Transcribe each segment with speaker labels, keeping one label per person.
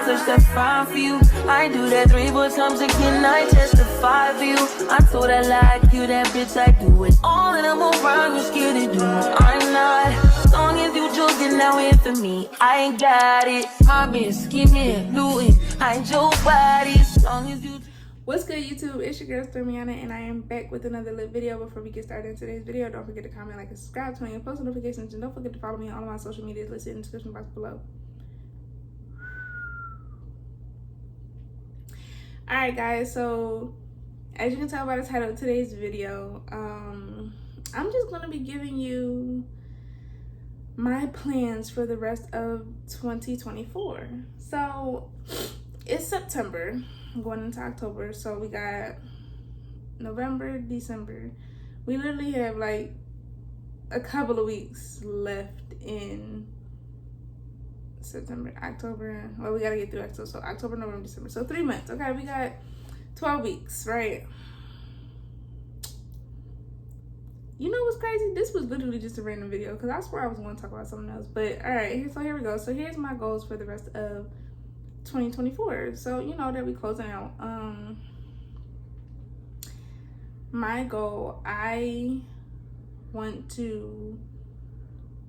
Speaker 1: search that fine for you. I do that 3-4 times again, I testify for you. I told I like you, that bitch, I do it. All that I'm around, you scared to do. I'm not. As long as you joking now here for me, I ain't got it. Mobbing, scheming, looting, I ain't your body. As long as you.
Speaker 2: What's good, YouTube? It's your girl Stormiana, and I am back with another lit video. Before we get started in today's video, don't forget to comment, like, and subscribe, turn on your post notifications, and don't forget to follow me on all of my social medias listed in the description box below. Alright guys, so as you can tell by the title of today's video, I'm just going to be giving you my plans for the rest of 2024. So it's September, going into October, so we got November, December. We literally have like a couple of weeks left in September, October. Well, we gotta get through October, so October, November, December. So 3 months. Okay, we got 12 weeks, right? You know what's crazy? This was literally just a random video because I swear I was going to talk about something else. But all right, so here we go. So here's my goals for the rest of 2024. So you know that we closing out. My goal, I want to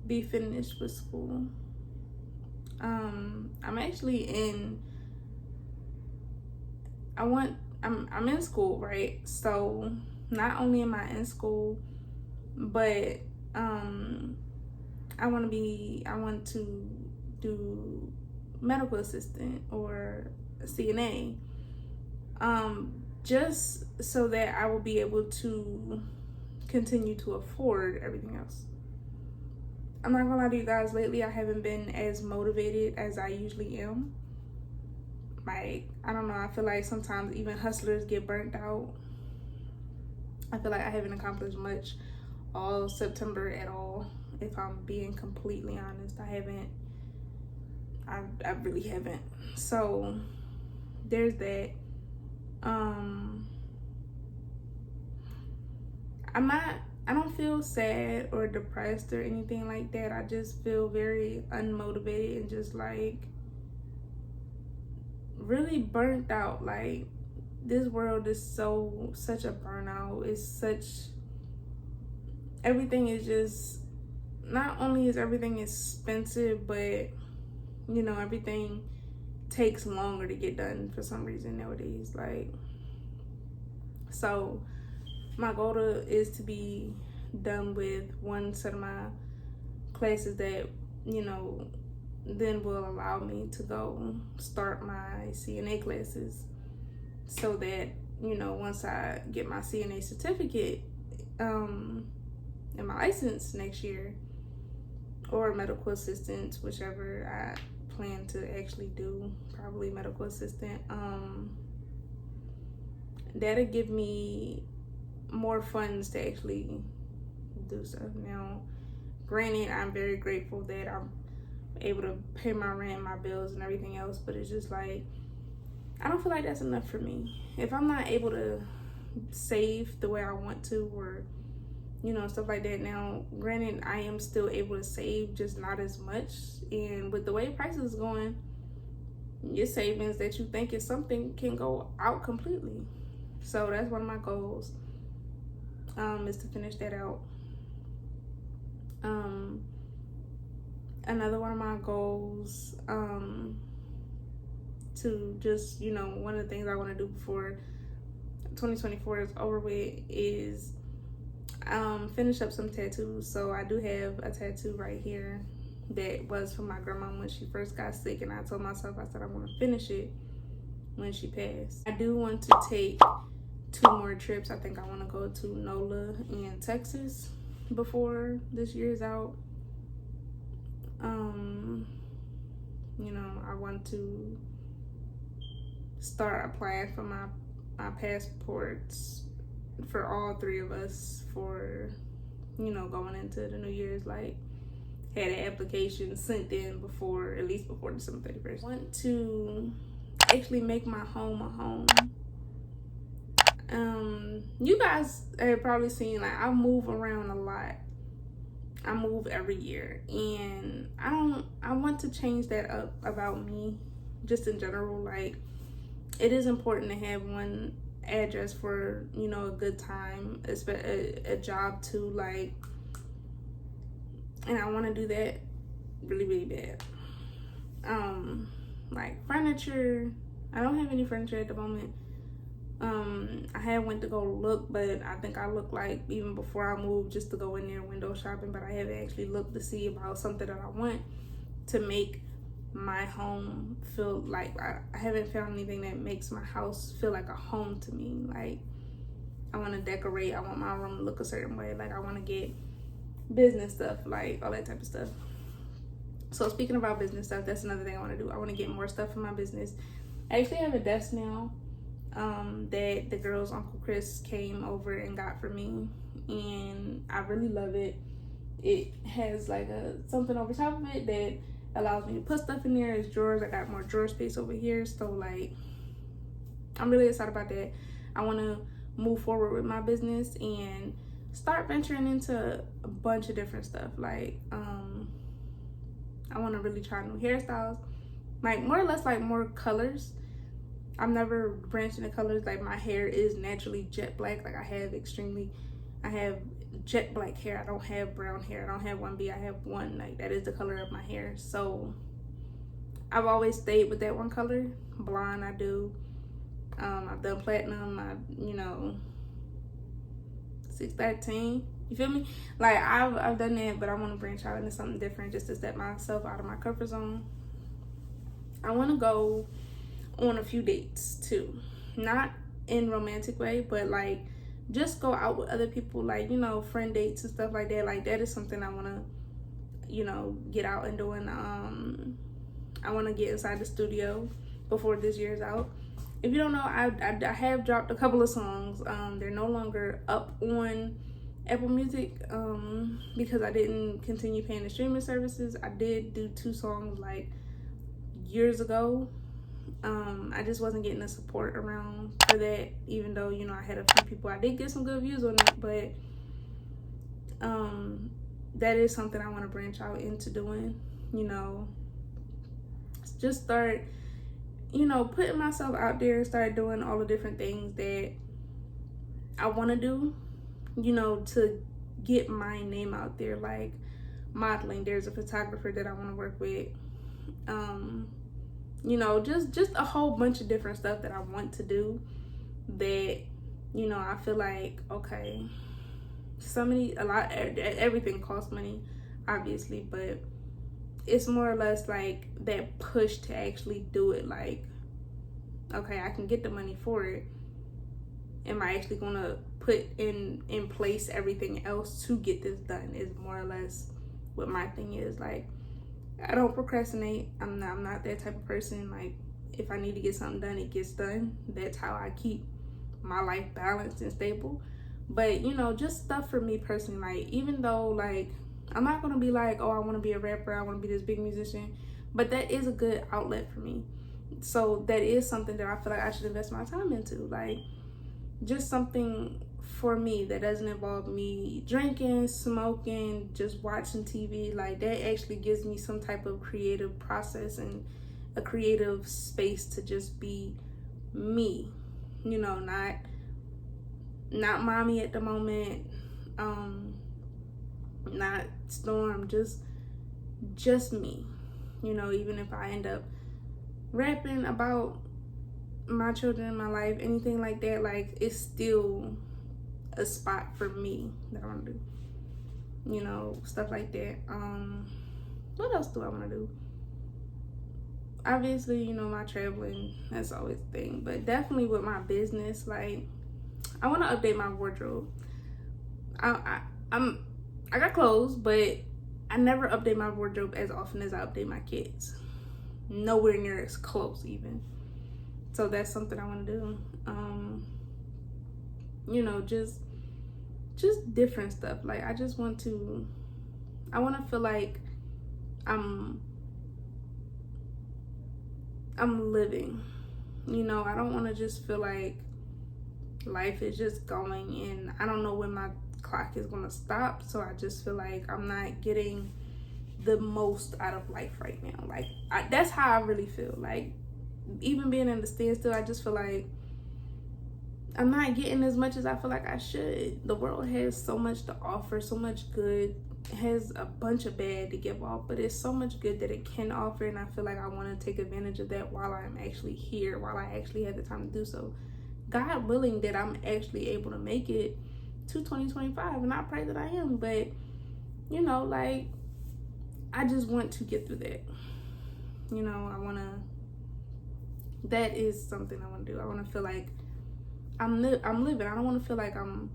Speaker 2: be finished with school. I'm actually in. I'm in school, right? So not only am I in school, but I want to do medical assistant or CNA, just so that I will be able to continue to afford everything else. I'm not gonna lie to you guys, lately I haven't been as motivated as I usually am. Like, I don't know, I feel like sometimes even hustlers get burnt out. I feel like I haven't accomplished much all September at all, if I'm being completely honest. I really haven't. So there's that. I don't feel sad or depressed or anything like that. I just feel very unmotivated and just like really burnt out. Like, this world is such a burnout. Everything is just, not only is everything expensive, but you know, everything takes longer to get done for some reason nowadays. Like, so my goal is to be done with one set of my classes that, you know, then will allow me to go start my CNA classes, so that, you know, once I get my CNA certificate and my license next year, or medical assistant, whichever I plan to actually do, probably medical assistant, that'll give me more funds to actually do stuff. Now, granted, I'm very grateful that I'm able to pay my rent, my bills, and everything else, but it's just like, I don't feel like that's enough for me. If I'm not able to save the way I want to, or, you know, stuff like that. Now, granted, I am still able to save, just not as much. And with the way prices is going, your savings that you think is something can go out completely. So that's one of my goals, is to finish that out. Another one of my goals, to just, you know, one of the things I want to do before 2024 is over with is finish up some tattoos. So I do have a tattoo right here that was from my grandma when she first got sick, and I told myself, I said I want to finish it when she passed. I do want to take 2 more trips. I think I want to go to NOLA in Texas before this year's out. You know, I want to start applying for my passports for all 3 of us for, you know, going into the New Year's. Like, had an application sent in at least before December 31st. I want to actually make my home a home. You guys have probably seen, like, I move around a lot. I move every year, and I want to change that up about me. just in general, like, it is important to have one address for, you know, a good time, a job too, like, and I want to do that really, really bad. Like furniture, I don't have any furniture at the moment. I had went to go look, but I think I looked like even before I moved just to go in there window shopping, but I haven't actually looked to see about something that I want to make my home feel like, I haven't found anything that makes my house feel like a home to me. Like, I want to decorate, I want my room to look a certain way, like I want to get business stuff, like all that type of stuff. So speaking about business stuff, that's another thing I want to do. I want to get more stuff in my business. I actually have a desk now that the girls' Uncle Chris came over and got for me, and I really love it. It has like something over top of it that allows me to put stuff in there. It's drawers. I got more drawer space over here, so like I'm really excited about that. I want to move forward with my business and start venturing into a bunch of different stuff. Like I want to really try new hairstyles, like more or less like more colors. I've never branched into colors. Like, my hair is naturally jet black. Like, I have jet black hair. I don't have brown hair. I don't have 1B. I have one. Like, that is the color of my hair. So I've always stayed with that one color. Blonde, I do. I've done platinum. You know, 613. You feel me? Like, I've done that, but I want to branch out into something different just to step myself out of my comfort zone. I want to go on a few dates too, not in romantic way, but like just go out with other people, like, you know, friend dates and stuff like that. Like, that is something I want to, you know, get out and doing. I want to get inside the studio before this year's out. If you don't know, I have dropped a couple of songs. They're no longer up on Apple Music because I didn't continue paying the streaming services. I did do 2 songs like years ago. I just wasn't getting the support around for that, even though, you know, I had a few people. I did get some good views on it, but that is something I want to branch out into doing. You know, just start, you know, putting myself out there and start doing all the different things that I want to do, you know, to get my name out there. Like modeling, there's a photographer that I want to work with. You know, just a whole bunch of different stuff that I want to do that, you know, I feel like, okay, everything costs money, obviously, but it's more or less like that push to actually do it. Like, okay, I can get the money for it. Am I actually going to put in place everything else to get this done is more or less what my thing is. Like, I don't procrastinate. I'm not that type of person. Like, if I need to get something done, it gets done. That's how I keep my life balanced and stable. But, you know, just stuff for me personally. Like, even though, like, I'm not going to be like, oh, I want to be a rapper, I want to be this big musician. But that is a good outlet for me. So that is something that I feel like I should invest my time into. Like, just something for me that doesn't involve me drinking, smoking, just watching TV. Like, that actually gives me some type of creative process and a creative space to just be me, you know, not mommy at the moment, not Storm, just me, you know. Even if I end up rapping about my children, my life, anything like that, like, it's still a spot for me that I want to do, you know, stuff like that. What else do I want to do? Obviously, you know, my traveling, that's always a thing, but definitely with my business, like, I want to update my wardrobe. I got clothes, but I never update my wardrobe as often as I update my kids. Nowhere near as close even. So that's something I want to do. You know, just different stuff. Like, I want to feel like I'm living, you know. I don't want to just feel like life is just going and I don't know when my clock is going to stop. So I just feel like I'm not getting the most out of life right now. Like, that's how I really feel. Like, even being in the standstill, I just feel like I'm not getting as much as I feel like I should. The world has so much to offer, so much good, has a bunch of bad to give off, but it's so much good that it can offer, and I feel like I want to take advantage of that while I'm actually here, while I actually have the time to do so. God willing that I'm actually able to make it to 2025, and I pray that I am, but you know, like, I just want to get through that. You know, that is something I want to do. I want to feel like I'm living. I don't want to feel like I'm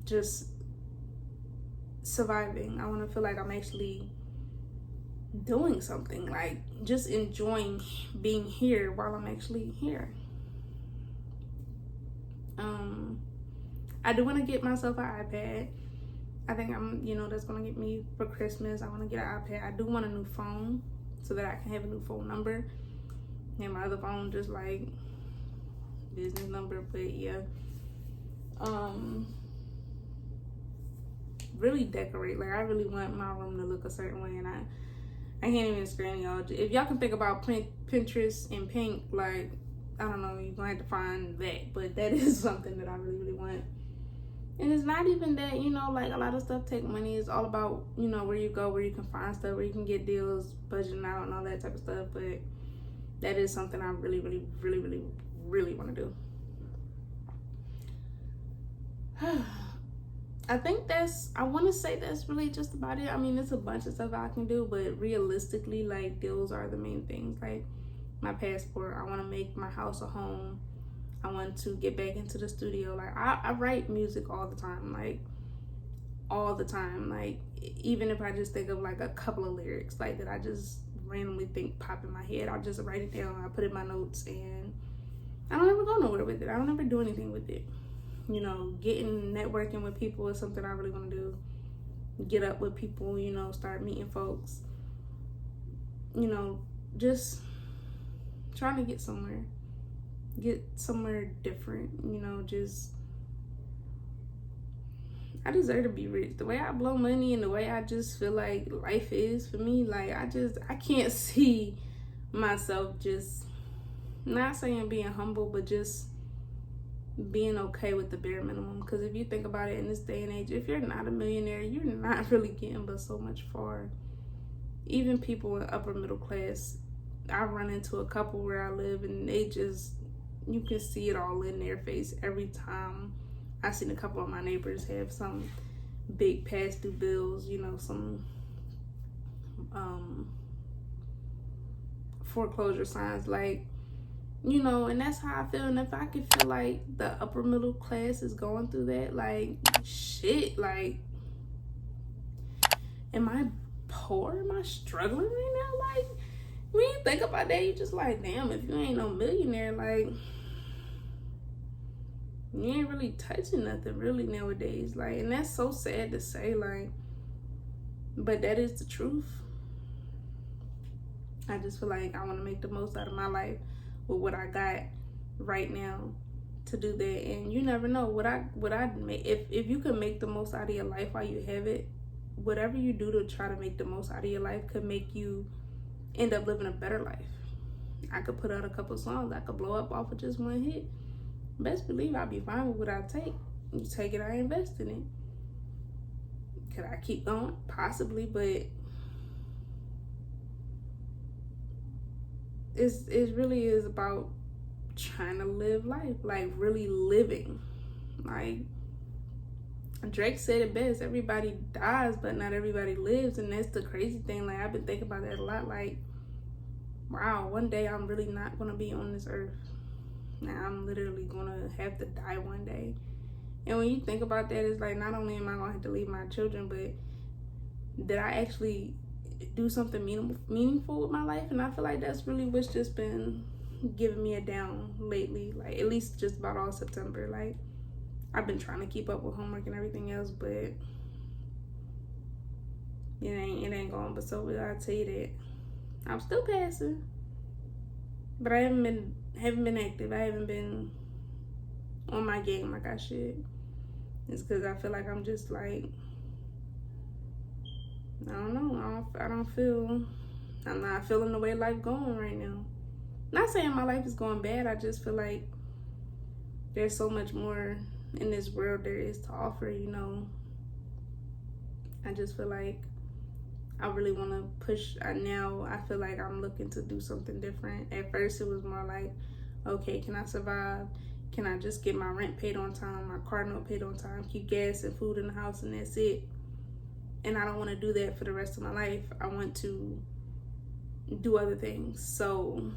Speaker 2: just surviving. I want to feel like I'm actually doing something, like just enjoying being here while I'm actually here. I do want to get myself an iPad. I think that's going to get me for Christmas. I want to get an iPad. I do want a new phone so that I can have a new phone number. And my other phone just like business number, but yeah. Really decorate. Like, I really want my room to look a certain way, and I can't even explain y'all. If y'all can think about Pinterest and pink, like, I don't know, you're gonna have to find that, but that is something that I really, really want. And it's not even that, like, a lot of stuff take money. It's all about, where you go, where you can find stuff, where you can get deals, budgeting out and all that type of stuff. But that is something I really, really, really, really, really want to do. I want to say that's really just about it. I mean, it's a bunch of stuff I can do, but realistically, like, those are the main things. Like, my passport, I want to make my house a home. I want to get back into the studio. Like, I write music all the time, like, all the time. Like, even if I just think of, like, a couple of lyrics, like, that I just randomly think pop in my head, I'll just write it down. I put it in my notes, and I don't ever go nowhere with it. I don't ever do anything with it. Networking with people is something I really want to do. Get up with people, start meeting folks. Just trying to get somewhere different. I deserve to be rich. The way I blow money and the way I just feel like life is for me, like, I can't see myself just, not saying being humble, but just being okay with the bare minimum. Because if you think about it, in this day and age, if you're not a millionaire, you're not really getting but so much far. Even people in upper middle class, I run into a couple where I live, and they just, you can see it all in their face every time. I've seen a couple of my neighbors have some big past due bills, some foreclosure signs, like, and that's how I feel. And if I can feel like the upper middle class is going through that, like, shit, like, am I poor? Am I struggling right now? Like, when you think about that, you just like, damn, if you ain't no millionaire, like, you ain't really touching nothing really nowadays. Like, and that's so sad to say, like, but that is the truth. I just feel like I want to make the most out of my life with what I got right now to do that. And you never know what I make. If you can make the most out of your life while you have it, whatever you do to try to make the most out of your life could make you end up living a better life. I could put out a couple songs. I could blow up off of just one hit. Best believe I'll be fine with what I take. You take it, I invest in it. Could I keep going? Possibly, but it really is about trying to live life, like, really living. Like, Drake said it best, everybody dies, but not everybody lives. And that's the crazy thing. Like, I've been thinking about that a lot. Like, wow, one day I'm really not going to be on this earth. Now, I'm literally going to have to die one day. And when you think about that, it's like, not only am I going to have to leave my children, but did I actually do something meaningful with my life? And I feel like that's really what's just been giving me a down lately. Like, at least just about all September. Like, I've been trying to keep up with homework and everything else, but it ain't going. But so I'll tell you that I'm still passing, but I haven't been active. I haven't been on my game like I should. It's because I feel like I'm just like, I don't know. I'm not feeling the way life going right now. not saying my life is going bad. I just feel like there's so much more in this world there is to offer, you know. I just feel like I really want to push. Now I feel like I'm looking to do something different. At first it was more like, okay, can I survive? Can I just get my rent paid on time, my car note paid on time, keep gas and food in the house, and that's it? And I don't want to do that for the rest of my life. I want to do other things. So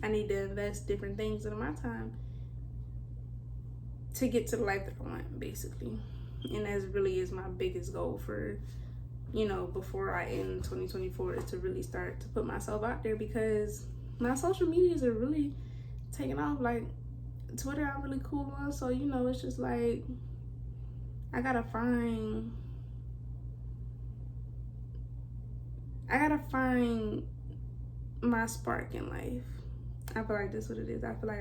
Speaker 2: I need to invest different things in my time to get to the life that I want, basically. And that really is my biggest goal for, you know, before I end 2024, is to really start to put myself out there, because my social medias are really taking off. Like Twitter, I'm really cool on. So, you know, it's just like, I gotta find my spark in life. I feel like that's what it is. I feel like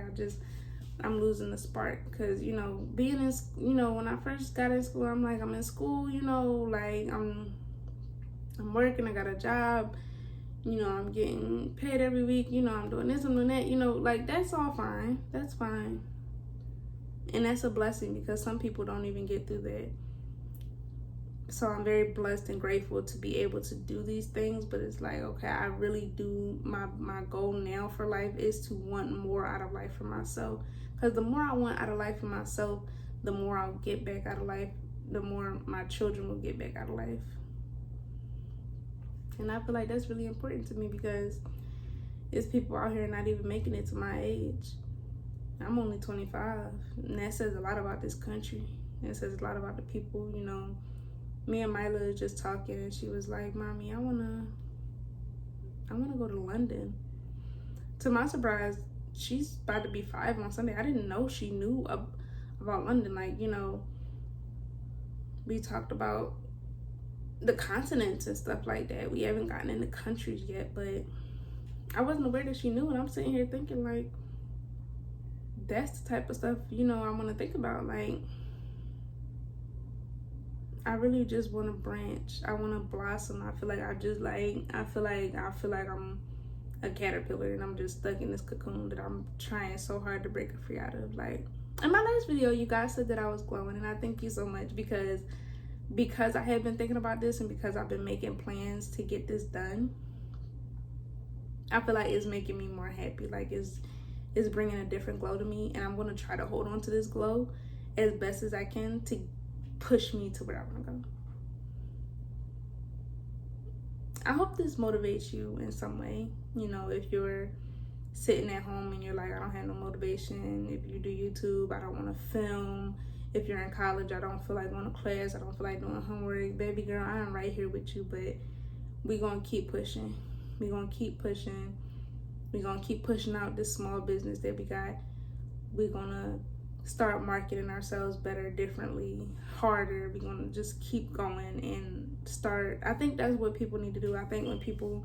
Speaker 2: I'm losing the spark, because, you know, being in, you know, when I first got in school, I'm like, I'm in school, you know, like I'm working, I got a job, you know, I'm getting paid every week, you know, I'm doing this, I'm doing that, you know, like, that's all fine. That's fine. And that's a blessing, because some people don't even get through that. So I'm very blessed and grateful to be able to do these things. But it's like, okay, I really do, my goal now for life is to want more out of life for myself. Because the more I want out of life for myself, the more I'll get back out of life, the more my children will get back out of life. And I feel like that's really important to me, because there's people out here not even making it to my age. I'm only 25, and that says a lot about this country. It says a lot about the people, you know. Me and Mila was just talking, and she was like, Mommy, I wanna go to London. To my surprise, she's about to be 5 on Sunday. I didn't know she knew about London. Like, you know, we talked about the continents and stuff like that. We haven't gotten into countries yet, but I wasn't aware that she knew. And I'm sitting here thinking, like, that's the type of stuff, you know, I want to think about. Like, I really just want to branch. I want to blossom. I feel like I feel like I'm a caterpillar, and I'm just stuck in this cocoon that I'm trying so hard to break free out of. Like, in my last video, you guys said that I was glowing, and I thank you so much, because I have been thinking about this, and because I've been making plans to get this done. I feel like it's making me more happy. Like, it's bringing a different glow to me, and I'm going to try to hold on to this glow as best as I can to push me to where I want to go. I hope this motivates you in some way. You know, if you're sitting at home and you're like, I don't have no motivation. If you do YouTube, I don't want to film. If you're in college, I don't feel like going to class. I don't feel like doing homework. Baby girl, I am right here with you, but we're going to keep pushing. We're going to keep pushing. We're going to keep pushing out this small business that we got. We're going to start marketing ourselves better, differently, harder. We're going to just keep going and start. I think that's what people need to do. I think when people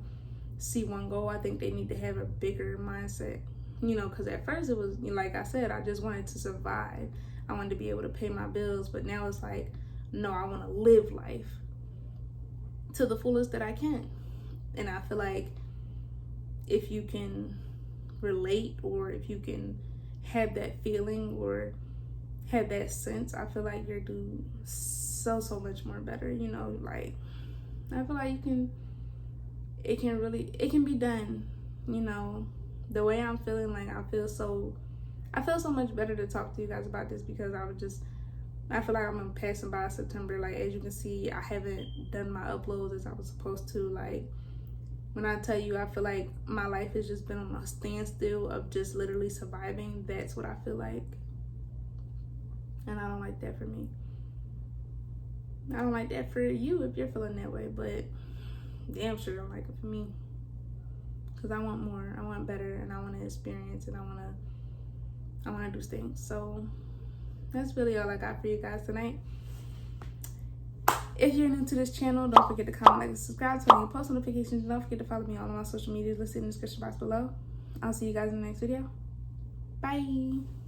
Speaker 2: see one goal, I think they need to have a bigger mindset, you know, because at first it was, like I said, I just wanted to survive. I wanted to be able to pay my bills, but now it's like, no, I want to live life to the fullest that I can. And I feel like if you can relate, or if you can have that feeling or have that sense, I feel like you're doing so much more better, you know. Like, I feel like it can be done, you know. The way I'm feeling, like, I feel so much better to talk to you guys about this, because I feel like I'm passing by September. Like, as you can see, I haven't done my uploads as I was supposed to. Like, when I tell you, I feel like my life has just been on a standstill of just literally surviving. That's what I feel like. And I don't like that for me. I don't like that for you if you're feeling that way, but damn sure don't like it for me. Because I want more, I want better, and I want to experience, and I want to do things. So that's really all I got for you guys tonight. If you're new to this channel, don't forget to comment, like, and subscribe, turn on your post notifications, and don't forget to follow me on all of my social medias listed in the description box below. I'll see you guys in the next video. Bye.